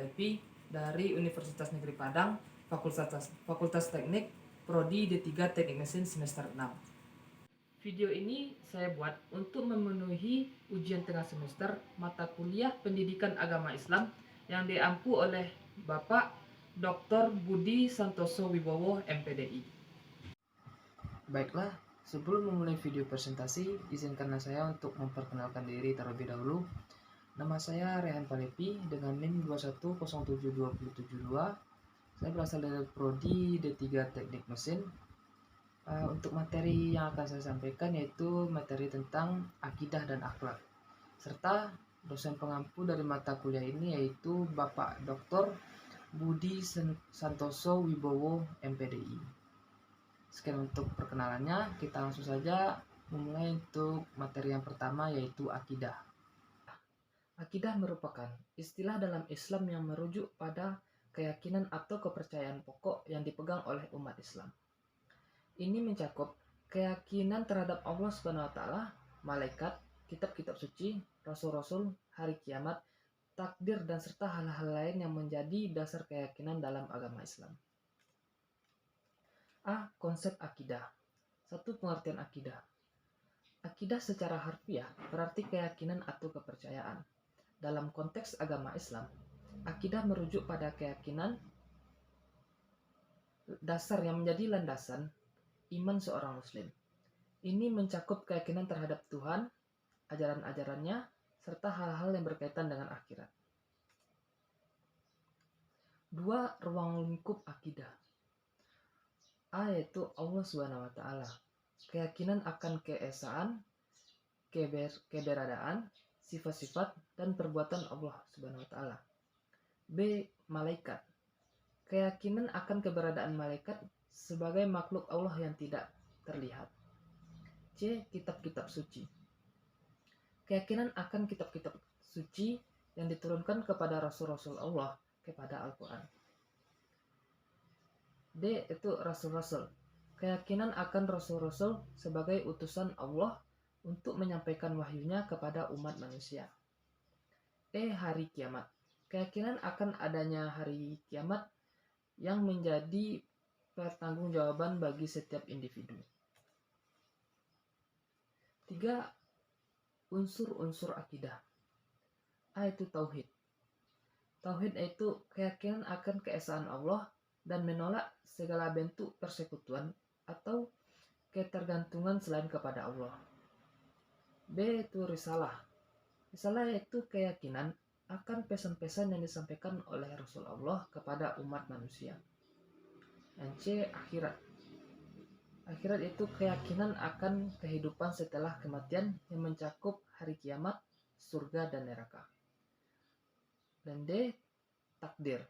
Palepi dari Universitas Negeri Padang, Fakultas Teknik, Prodi D3 Teknik Mesin semester 6. Video ini saya buat untuk memenuhi ujian tengah semester mata kuliah Pendidikan Agama Islam yang diampu oleh Bapak Dr. Budi Santoso Wibowo, MPDI. Baiklah, sebelum memulai video presentasi, izinkanlah saya untuk memperkenalkan diri terlebih dahulu. Nama saya Rehan Palepi dengan NIM 2107272. Saya berasal dari Prodi D3 Teknik Mesin. Untuk materi yang akan saya sampaikan yaitu materi tentang akidah dan akhlak. Serta dosen pengampu dari mata kuliah ini yaitu Bapak Dr. Budi Santoso Wibowo, MPDI. Sekian untuk perkenalannya, kita langsung saja memulai untuk materi yang pertama yaitu akidah. Akidah merupakan istilah dalam Islam yang merujuk pada keyakinan atau kepercayaan pokok yang dipegang oleh umat Islam. Ini mencakup keyakinan terhadap Allah SWT, malaikat, kitab-kitab suci, rasul-rasul, hari kiamat, takdir, dan serta hal-hal lain yang menjadi dasar keyakinan dalam agama Islam. A. Konsep akidah. 1. Pengertian akidah. Akidah secara harfiah berarti keyakinan atau kepercayaan. Dalam konteks agama Islam, akidah merujuk pada keyakinan dasar yang menjadi landasan iman seorang muslim. Ini mencakup keyakinan terhadap Tuhan, ajaran-ajarannya, serta hal-hal yang berkaitan dengan akhirat. 2. Ruang lingkup akidah. A. Yaitu Allah SWT. Keyakinan akan keesaan, keberadaan, sifat-sifat, dan perbuatan Allah SWT. B. Malaikat. Keyakinan akan keberadaan malaikat sebagai makhluk Allah yang tidak terlihat. C. Kitab-kitab suci. Keyakinan akan kitab-kitab suci yang diturunkan kepada rasul-rasul Allah kepada Al-Quran. D. Itu rasul-rasul. Keyakinan akan rasul-rasul sebagai utusan Allah untuk menyampaikan wahyunya kepada umat manusia. E. Hari kiamat. Keyakinan akan adanya hari kiamat yang menjadi pertanggungjawaban bagi setiap individu. 3. Unsur-unsur akidah. A. Itu tauhid. Tauhid itu keyakinan akan keesaan Allah dan menolak segala bentuk persekutuan atau ketergantungan selain kepada Allah. B. Itu risalah. Risalah yaitu keyakinan akan pesan-pesan yang disampaikan oleh Rasul Allah kepada umat manusia. Dan C. Akhirat. Akhirat itu keyakinan akan kehidupan setelah kematian yang mencakup hari kiamat, surga, dan neraka. Dan D. Takdir.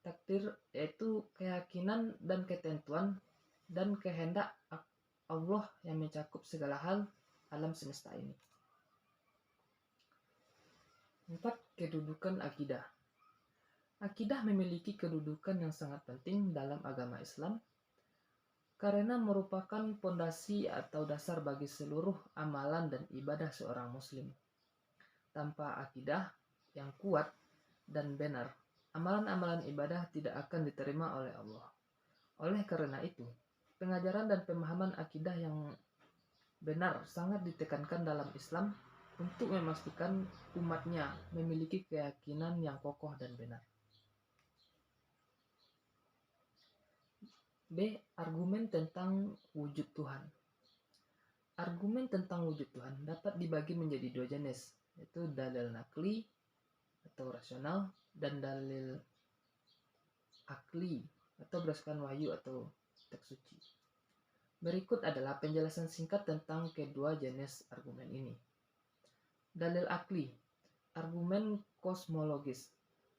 Takdir yaitu keyakinan dan ketentuan dan kehendak Allah yang mencakup segala hal alam semesta ini. 4. Kedudukan akidah. Akidah memiliki kedudukan yang sangat penting dalam agama Islam karena merupakan pondasi atau dasar bagi seluruh amalan dan ibadah seorang muslim. Tanpa akidah yang kuat dan benar, amalan-amalan ibadah tidak akan diterima oleh Allah. Oleh karena itu, pengajaran dan pemahaman akidah yang benar sangat ditekankan dalam Islam untuk memastikan umatnya memiliki keyakinan yang kokoh dan benar. B. Argumen tentang wujud Tuhan. Argumen tentang wujud Tuhan dapat dibagi menjadi dua jenis, yaitu dalil nakli atau rasional dan dalil akli atau berdasarkan wahyu atau teks suci. Berikut adalah penjelasan singkat tentang kedua jenis argumen ini. Dalil akli, argumen kosmologis.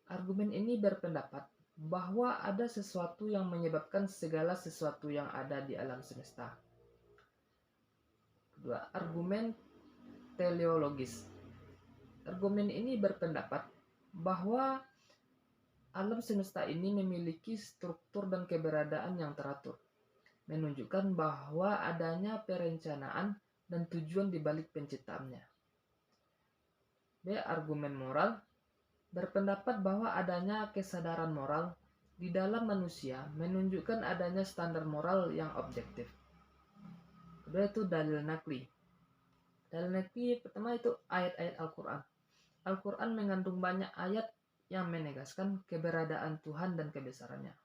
Argumen ini berpendapat bahwa ada sesuatu yang menyebabkan segala sesuatu yang ada di alam semesta. Kedua, argumen teleologis. Argumen ini berpendapat bahwa alam semesta ini memiliki struktur dan keberadaan yang teratur, menunjukkan bahwa adanya perencanaan dan tujuan di balik penciptaannya. B. Argumen moral. berpendapat bahwa adanya kesadaran moral di dalam manusia menunjukkan adanya standar moral yang objektif. Kedua itu dalil nakli. Dalil nakli pertama itu ayat-ayat Al-Quran. Al-Quran mengandung banyak ayat yang menegaskan keberadaan Tuhan dan kebesarannya.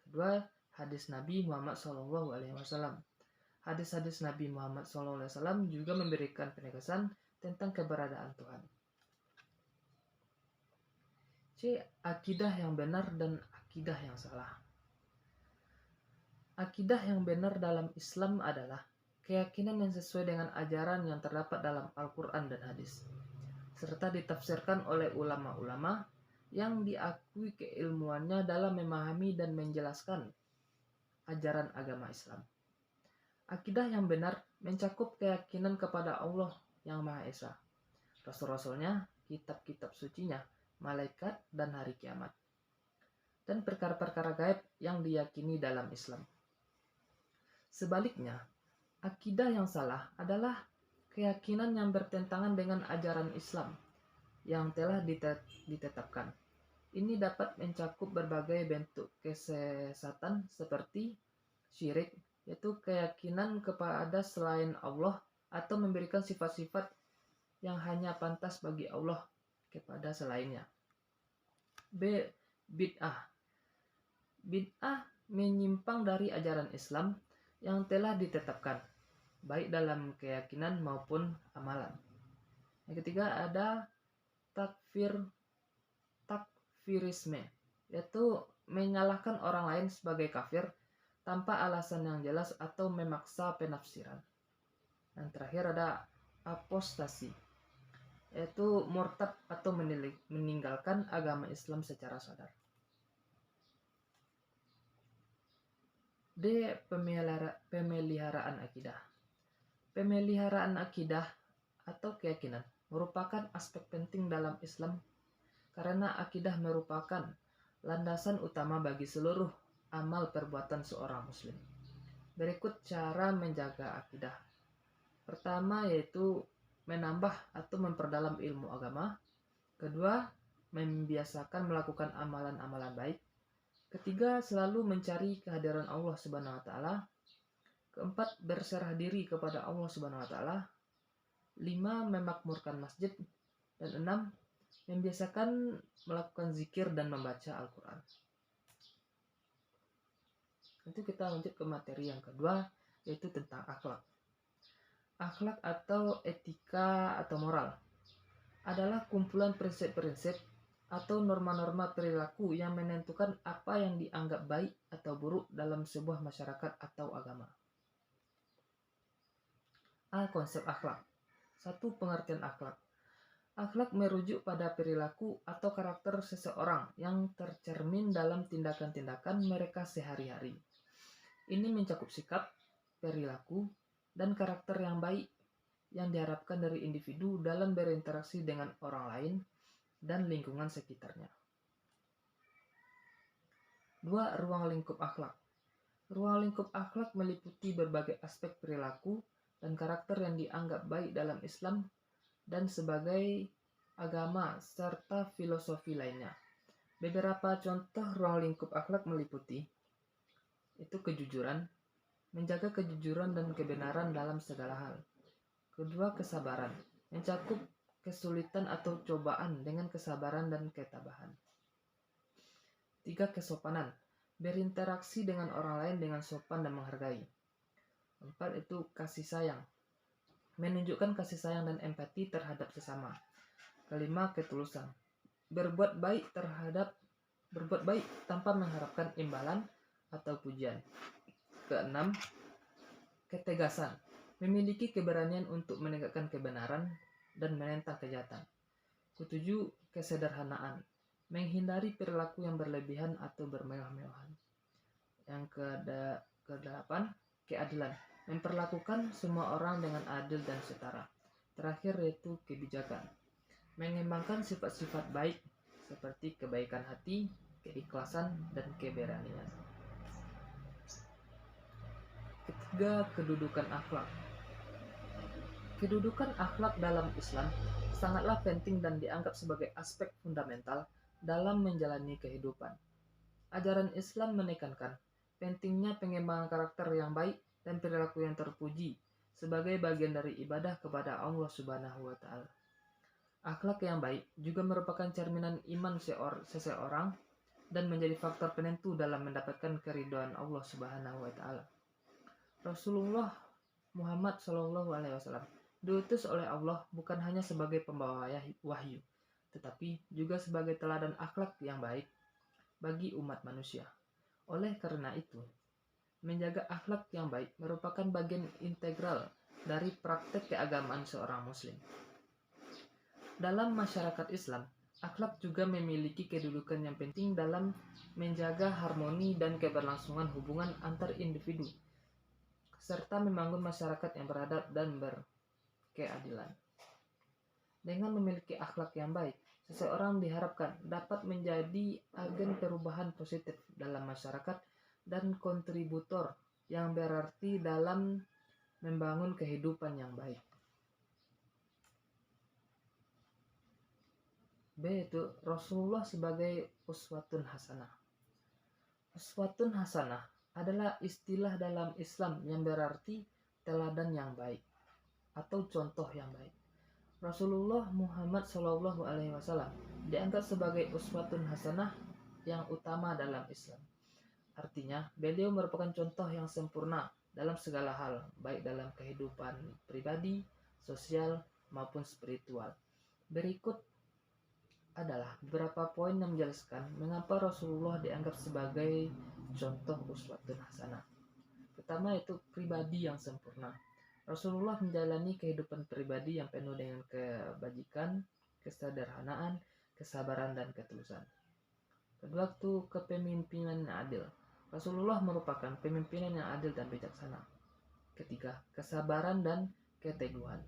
Kedua, hadis Nabi Muhammad SAW. Hadis-hadis Nabi Muhammad SAW juga memberikan penegasan tentang keberadaan Tuhan. C. Akidah yang benar dan akidah yang salah. Akidah yang benar dalam Islam adalah keyakinan yang sesuai dengan ajaran yang terdapat dalam Al-Quran dan hadis, serta ditafsirkan oleh ulama-ulama yang diakui keilmuannya dalam memahami dan menjelaskan ajaran agama Islam. Akidah yang benar mencakup keyakinan kepada Allah yang Maha Esa, Rasul-Rasulnya, kitab-kitab sucinya, malaikat, dan hari kiamat, dan perkara-perkara gaib yang diyakini dalam Islam. Sebaliknya, akidah yang salah adalah keyakinan yang bertentangan dengan ajaran Islam yang telah ditetapkan. Ini dapat mencakup berbagai bentuk kesesatan seperti syirik, yaitu keyakinan kepada selain Allah atau memberikan sifat-sifat yang hanya pantas bagi Allah kepada selainnya. B. Bid'ah. Bid'ah menyimpang dari ajaran Islam yang telah ditetapkan, baik dalam keyakinan maupun amalan. Yang ketiga ada takfirisme, yaitu menyalahkan orang lain sebagai kafir tanpa alasan yang jelas atau memaksa penafsiran. Yang terakhir ada apostasi, yaitu murtad atau meninggalkan agama Islam secara sadar. D. Pemeliharaan akidah. Pemeliharaan akidah atau keyakinan merupakan aspek penting dalam Islam karena akidah merupakan landasan utama bagi seluruh amal perbuatan seorang muslim. Berikut cara menjaga akidah. Pertama yaitu menambah atau memperdalam ilmu agama. Kedua, membiasakan melakukan amalan-amalan baik. Ketiga, selalu mencari kehadiran Allah Subhanahu wa taala. Keempat, berserah diri kepada Allah Subhanahu wa taala. 5, memakmurkan masjid. Dan 6, membiasakan melakukan zikir dan membaca Al-Quran. Nanti kita lanjut ke materi yang kedua, yaitu tentang akhlak. Akhlak atau etika atau moral adalah kumpulan prinsip-prinsip atau norma-norma perilaku yang menentukan apa yang dianggap baik atau buruk dalam sebuah masyarakat atau agama. A. Konsep akhlak. 1. Pengertian akhlak. Akhlak merujuk pada perilaku atau karakter seseorang yang tercermin dalam tindakan-tindakan mereka sehari-hari. Ini mencakup sikap, perilaku, dan karakter yang baik yang diharapkan dari individu dalam berinteraksi dengan orang lain dan lingkungan sekitarnya. 2. Ruang lingkup akhlak. Ruang lingkup akhlak meliputi berbagai aspek perilaku dan karakter yang dianggap baik dalam Islam dan sebagai agama serta filosofi lainnya. Beberapa contoh ruang lingkup akhlak meliputi itu kejujuran, menjaga kejujuran dan kebenaran dalam segala hal. Kedua, kesabaran, mencakup kesulitan atau cobaan dengan kesabaran dan ketabahan. 3. Kesopanan, berinteraksi dengan orang lain dengan sopan dan menghargai. 4. Itu kasih sayang, menunjukkan kasih sayang dan empati terhadap sesama. 5. Ketulusan, berbuat baik tanpa mengharapkan imbalan atau pujian. 6. Ketegasan, memiliki keberanian untuk menegakkan kebenaran dan menentang kejahatan. 7. Kesederhanaan, menghindari perilaku yang berlebihan atau bermewah-mewahan. Yang ke-8, keadilan, memperlakukan semua orang dengan adil dan setara. Terakhir yaitu kebijakan, mengembangkan sifat-sifat baik seperti kebaikan hati, keikhlasan, dan keberanian. Ketiga, kedudukan akhlak. Kedudukan akhlak dalam Islam sangatlah penting dan dianggap sebagai aspek fundamental dalam menjalani kehidupan. Ajaran Islam menekankan pentingnya pengembangan karakter yang baik dan perilaku yang terpuji sebagai bagian dari ibadah kepada Allah Subhanahu wa taala. Akhlak yang baik juga merupakan cerminan iman seseorang dan menjadi faktor penentu dalam mendapatkan keridhaan Allah Subhanahu wa taala. Rasulullah Muhammad SAW diutus oleh Allah bukan hanya sebagai pembawa wahyu, tetapi juga sebagai teladan akhlak yang baik bagi umat manusia. Oleh karena itu, menjaga akhlak yang baik merupakan bagian integral dari praktek keagamaan seorang muslim. Dalam masyarakat Islam, akhlak juga memiliki kedudukan yang penting dalam menjaga harmoni dan keberlangsungan hubungan antar individu, serta membangun masyarakat yang beradab dan berkeadilan. Dengan memiliki akhlak yang baik, seseorang diharapkan dapat menjadi agen perubahan positif dalam masyarakat dan kontributor yang berarti dalam membangun kehidupan yang baik. B. Itu Rasulullah sebagai uswatun hasanah. Uswatun hasanah adalah istilah dalam Islam yang berarti teladan yang baik atau contoh yang baik. Rasulullah Muhammad SAW dianggap sebagai uswatun hasanah yang utama dalam Islam. Artinya, beliau merupakan contoh yang sempurna dalam segala hal, baik dalam kehidupan pribadi, sosial, maupun spiritual. Berikut adalah beberapa poin yang menjelaskan mengapa Rasulullah dianggap sebagai contoh uswatun hasanah. Pertama, itu pribadi yang sempurna. Rasulullah menjalani kehidupan pribadi yang penuh dengan kebajikan, kesederhanaan, kesabaran, dan ketulusan. Kedua, itu kepemimpinan yang adil. Rasulullah merupakan pemimpinan yang adil dan bijaksana. Ketiga, kesabaran dan keteguhan.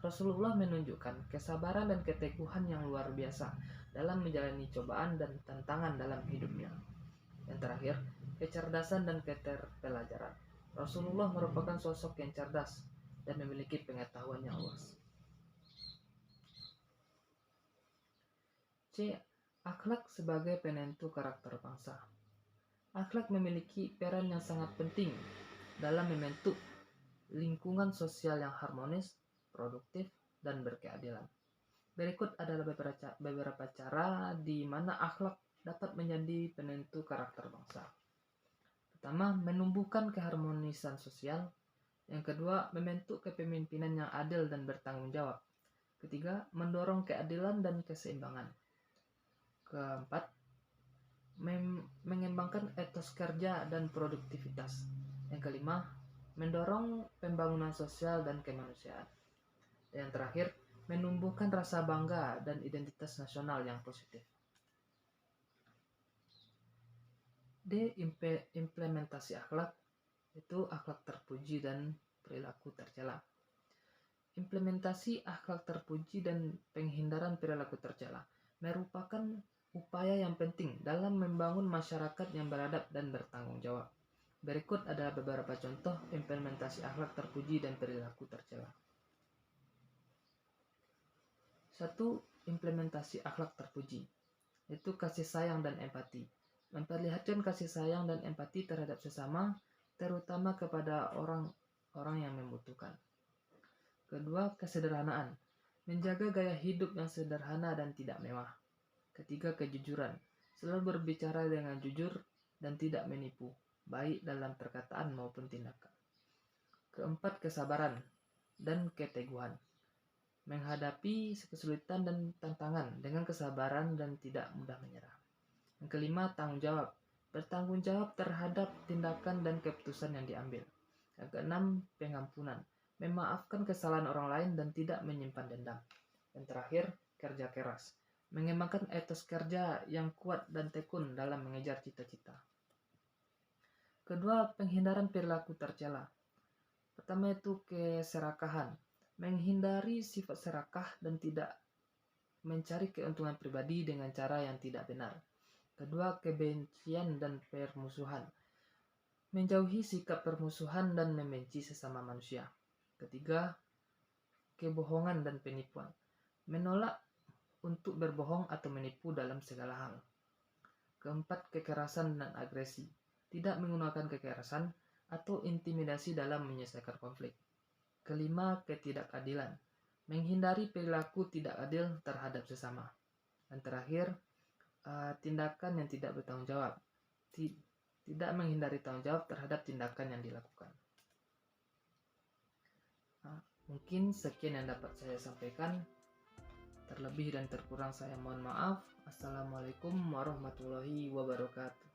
Rasulullah menunjukkan kesabaran dan keteguhan yang luar biasa dalam menjalani cobaan dan tantangan dalam hidupnya. Yang terakhir, kecerdasan dan keterpelajaran. Rasulullah merupakan sosok yang cerdas dan memiliki pengetahuan yang luas. C. Akhlak sebagai penentu karakter bangsa. Akhlak memiliki peran yang sangat penting dalam membentuk lingkungan sosial yang harmonis, produktif, dan berkeadilan. Berikut adalah beberapa cara di mana akhlak dapat menjadi penentu karakter bangsa. Pertama, menumbuhkan keharmonisan sosial. Yang kedua, membentuk kepemimpinan yang adil dan bertanggung jawab. Ketiga, mendorong keadilan dan keseimbangan. Keempat, mengembangkan etos kerja dan produktivitas. Yang kelima, mendorong pembangunan sosial dan kemanusiaan. Dan yang terakhir, menumbuhkan rasa bangga dan identitas nasional yang positif. D. Implementasi akhlak, itu akhlak terpuji dan perilaku tercela. Implementasi akhlak terpuji dan penghindaran perilaku tercela merupakan upaya yang penting dalam membangun masyarakat yang beradab dan bertanggung jawab. Berikut adalah beberapa contoh implementasi akhlak terpuji dan perilaku tercela. 1. Implementasi akhlak terpuji, itu kasih sayang dan empati. Memperlihatkan kasih sayang dan empati terhadap sesama, terutama kepada orang-orang yang membutuhkan. Kedua, kesederhanaan. Menjaga gaya hidup yang sederhana dan tidak mewah. Ketiga, kejujuran. Selalu berbicara dengan jujur dan tidak menipu, baik dalam perkataan maupun tindakan. Keempat, kesabaran dan keteguhan. Menghadapi kesulitan dan tantangan dengan kesabaran dan tidak mudah menyerah. Yang kelima, tanggung jawab. Bertanggung jawab terhadap tindakan dan keputusan yang diambil. Yang keenam, pengampunan. Memaafkan kesalahan orang lain dan tidak menyimpan dendam. Yang terakhir, kerja keras. Mengembangkan etos kerja yang kuat dan tekun dalam mengejar cita-cita. Kedua, penghindaran perilaku tercela. Pertama itu keserakahan. Menghindari sifat serakah dan tidak mencari keuntungan pribadi dengan cara yang tidak benar. Kedua, kebencian dan permusuhan. Menjauhi sikap permusuhan dan membenci sesama manusia. Ketiga, kebohongan dan penipuan. menolak untuk berbohong atau menipu dalam segala hal. Keempat, kekerasan dan agresi. Tidak menggunakan kekerasan atau intimidasi dalam menyelesaikan konflik. Kelima, ketidakadilan. Menghindari perilaku tidak adil terhadap sesama. Dan terakhir, tindakan yang tidak bertanggung jawab. Tidak menghindari tanggung jawab terhadap tindakan yang dilakukan. Mungkin sekian yang dapat saya sampaikan. Terlebih dan terkurang saya mohon maaf. Assalamualaikum warahmatullahi wabarakatuh.